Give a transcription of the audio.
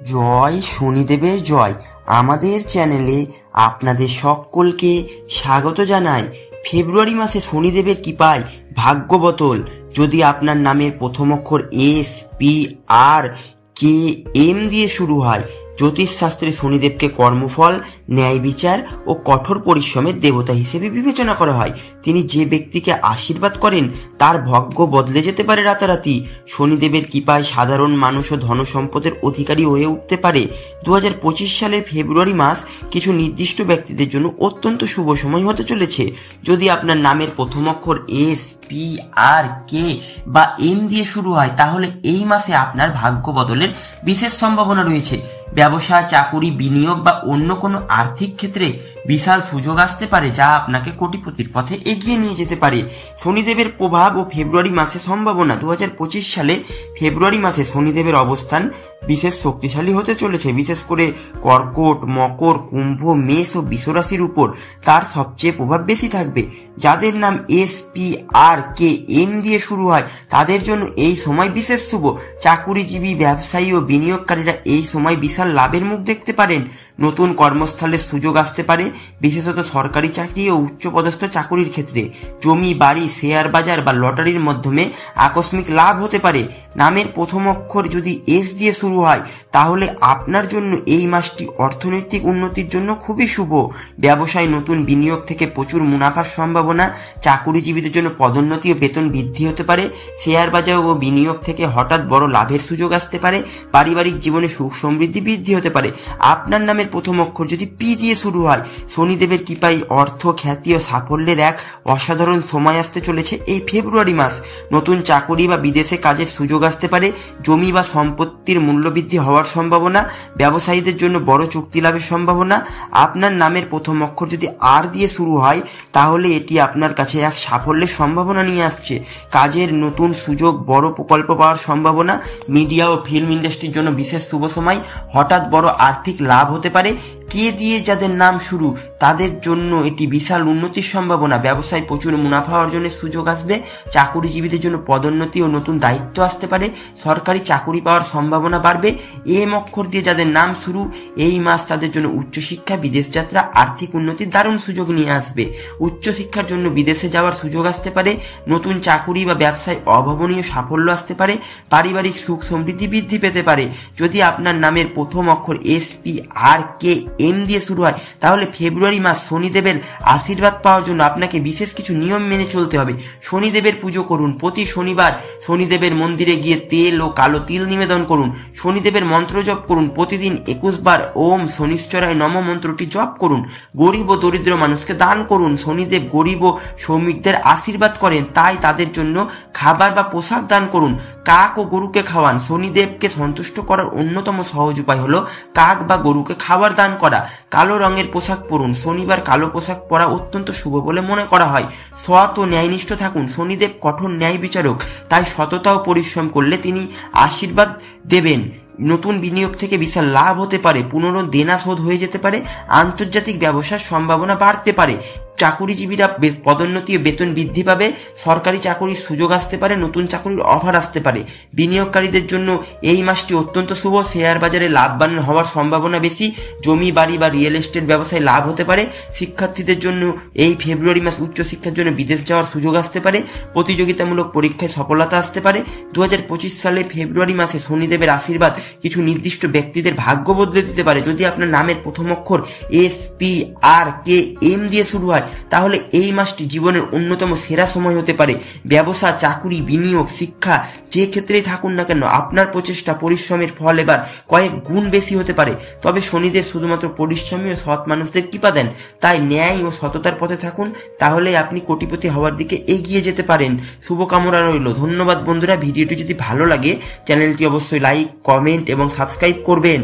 জয় শনিদেবের জয়। আমাদের চ্যানেলে আপনাদের সকলকে স্বাগত জানাই। ফেব্রুয়ারি মাসে শনিদেবের কৃপায় ভাগ্য বদল। যদি আপনার নামের প্রথম অক্ষর এস, পি, আর, কে, এম দিয়ে শুরু হয়, জ্যোতিষশাস্ত্রে শনিদেবকে কর্মফল, ন্যায় বিচার ও কঠোর পরিশ্রমের দেবতা হিসেবে বিবেচনা করা হয়। তিনি যে ব্যক্তিকে আশীর্বাদ করেন তার ভাগ্য বদলে যেতে পারে রাতারাতি। শনিদেবের কৃপায় সাধারণ মানুষও ধনসম্পদের অধিকারী হয়ে উঠতে পারে। 2025 সালের ফেব্রুয়ারি মাস কিছু নির্দিষ্ট ব্যক্তিদের জন্য অত্যন্ত শুভ সময় হতে চলেছে। যদি আপনার নামের প্রথম অক্ষর এস, পি, আর, কে বা এম দিয়ে শুরু হয়, তাহলে এই মাসে আপনার ভাগ্য বদলের বিশেষ সম্ভাবনা রয়েছে। ব্যবসা, চাকুরি, বিনিয়োগ বা অন্য কোনো আর্থিক ক্ষেত্রে বিশাল সুযোগ আসতে পারে, যা আপনাকে কোটিপতির পথে এগিয়ে নিয়ে যেতে পারে। শনিদেবের প্রভাব ও ফেব্রুয়ারি মাসে সম্ভাবনা। 2025 সালে ফেব্রুয়ারি মাসে শনিদেবের অবস্থান বিশেষ শক্তিশালী হতে চলেছে। বিশেষ করে কর্কট, মকর, কুম্ভ, মেষ ও বৃষ রাশির উপর তার সবচেয়ে প্রভাব বেশি থাকবে। যাদের নাম এস, পি, আর, কে, এম দিয়ে শুরু হয় তাদের জন্য এই সময় বিশেষ শুভ। চাকুরিজীবী, ব্যবসায়ী ও বিনিয়োগকারীরা এই সময় বিশাল লাভের মুখ দেখতে পারেন। নতুন কর্মস্থলের সুযোগ আসতে পারে, বিশেষত সরকারি চাকরি ও উচ্চপদস্থ চাকুরির ক্ষেত্রে। জমি, বাড়ি, শেয়ার বাজার বা লটারির মাধ্যমে আকস্মিক লাভ হতে পারে। নামের প্রথম অক্ষর যদি এস দিয়ে শুরু হয়, তাহলে আপনার জন্য এই মাসটি অর্থনৈতিক উন্নতির জন্য খুবই শুভ। ব্যবসায় নতুন বিনিয়োগ থেকে প্রচুর মুনাফার সম্ভাবনা। চাকুরিজীবীদের জন্য পদোন্নতি ও বেতন বৃদ্ধি হতে পারে। শেয়ার বাজার ও বিনিয়োগ থেকে হঠাৎ বড় লাভের সুযোগ আসতে পারে। পারিবারিক জীবনে সুখ সমৃদ্ধি বৃদ্ধি হতে পারে। আপনার নামের প্রথম অক্ষর যদি পি দিয়ে শুরু হয়, শনিদেবের কৃপায় অর্থ, খ্যাতি ও সাফল্যের এক অসাধারণ সময় আসতে চলেছে এই ফেব্রুয়ারি মাস। নতুন চাকরি বা বিদেশে কাজের সুযোগ আসতে পারে। জমি বা সম্পত্তির মূল্য বৃদ্ধি হওয়ার সম্ভাবনা। ব্যবসায়ীদের জন্য বড় চুক্তি লাভের সম্ভাবনা। আপনার নামের প্রথম অক্ষর যদি আর দিয়ে শুরু হয়, তাহলে এটি আপনার কাছে এক সাফল্যের সম্ভাবনা নিয়ে আসছে। কাজের নতুন সুযোগ, বড় প্রকল্প পাওয়ার সম্ভাবনা। মিডিয়া ও ফিল্ম ইন্ডাস্ট্রির জন্য বিশেষ শুভ সময়। হঠাৎ বড় আর্থিক লাভ হতে পারে। কে দিয়ে যাদের নাম শুরু তাদের জন্য এটি বিশাল উন্নতির সম্ভাবনা। ব্যবসায় প্রচুর মুনাফা অর্জনের সুযোগ আসবে। চাকুরিজীবীদের জন্য পদোন্নতি ও নতুন দায়িত্ব আসতে পারে। সরকারি চাকুরি পাওয়ার সম্ভাবনা বাড়বে। এম অক্ষর দিয়ে যাদের নাম শুরু, এই মাস তাদের জন্য উচ্চশিক্ষা, বিদেশ যাত্রা, আর্থিক উন্নতির দারুণ সুযোগ নিয়ে আসবে। উচ্চশিক্ষার জন্য বিদেশে যাওয়ার সুযোগ আসতে পারে। নতুন চাকুরি বা ব্যবসায় অভাবনীয় সাফল্য আসতে পারে। পারিবারিক সুখ সমৃদ্ধি বৃদ্ধি পেতে পারে। যদি আপনার নামের প্রথম অক্ষর এস, পি, আর, কে, এম দিয়ে শুরু হয়, তাহলে ফেব্রুয়ারি মাস শনিদেবের আশীর্বাদ পাওয়ার জন্য আপনাকে বিশেষ কিছু নিয়ম মেনে চলতে হবে। শনিদেবের পুজো করুন। প্রতি শনিবার শনিদেবের মন্দিরে গিয়ে তেল ও কালো তিল নিবেদন করুন। শনিদেবের মন্ত্র জপ করুন। প্রতিদিন 21 বার ওম শনিশ্চরায় নম মন্ত্রটি জপ করুন। গরিব ও দরিদ্র মানুষকে দান করুন। শনিদেব গরিব ও শ্রমিকদের আশীর্বাদ করেন, তাই তাদের জন্য খাবার বা পোশাক দান করুন। কাক ও গরুকে খাওয়ান। শনিদেবকে সন্তুষ্ট করার অন্যতম সহজ উপায় হলো কাক বা গরুকে খাবার দান করা। কালো রঙের পোশাক পরুন। শনিবার কালো পোশাক পরা অত্যন্ত শুভ বলে মনে করা হয়। সৎ ও ন্যায়নিষ্ঠ থাকুন। শনিদেব কঠোর ন্যায় বিচারক, তাই সততা ও পরিশ্রম করলে তিনি আশীর্বাদ দেবেন। নতুন বিনিয়োগ থেকে বিশাল লাভ হতে পারে। পুনর দেনা শোধ হয়ে যেতে পারে। আন্তর্জাতিক ব্যবসার সম্ভাবনা বাড়তে পারে। চাকুরিজীবীরা পদোন্নতি ও বেতন বৃদ্ধি পাবে। সরকারি চাকুরির সুযোগ আসতে পারে। নতুন চাকুরির অফার আসতে পারে। বিনিয়োগকারীদের জন্য এই মাসটি অত্যন্ত শুভ। শেয়ার বাজারে লাভবান হওয়ার সম্ভাবনা বেশি। জমি, বাড়ি বা রিয়েল এস্টেট ব্যবসায় লাভ হতে পারে। শিক্ষার্থীদের জন্য এই ফেব্রুয়ারি মাস উচ্চশিক্ষার জন্য বিদেশ যাওয়ার সুযোগ আসতে পারে। প্রতিযোগিতামূলক পরীক্ষায় সফলতা আসতে পারে। 2025 সালে ফেব্রুয়ারি মাসে শনিদেবের আশীর্বাদ কিছু নির্দিষ্ট ব্যক্তিদের ভাগ্য বদলে দিতে পারে। যদি আপনার নামের প্রথম অক্ষর এস, পি, আর, কে, এম দিয়ে শুরু হয়, তাহলে এই মাসটি জীবনের অন্যতম সেরা সময় হতে পারে। ব্যবসা, চাকুরি, বিনিয়োগ, শিক্ষা যে ক্ষেত্রেই থাকুন না কেন, আপনার প্রচেষ্টা, পরিশ্রমের ফল এবার কয়েক গুণ বেশি হতে পারে। তবে শনিদেব শুধুমাত্র পরিশ্রমী ও সৎ মানুষদের কৃপা দেন, তাই ন্যায় ও সততার পথে থাকুন, তাহলে আপনি কোটিপতি হওয়ার দিকে এগিয়ে যেতে পারেন। শুভকামনা রইল। ধন্যবাদ বন্ধুরা। ভিডিওটি যদি ভালো লাগে চ্যানেলটি অবশ্যই লাইক, কমেন্ট এবং সাবস্ক্রাইব করবেন।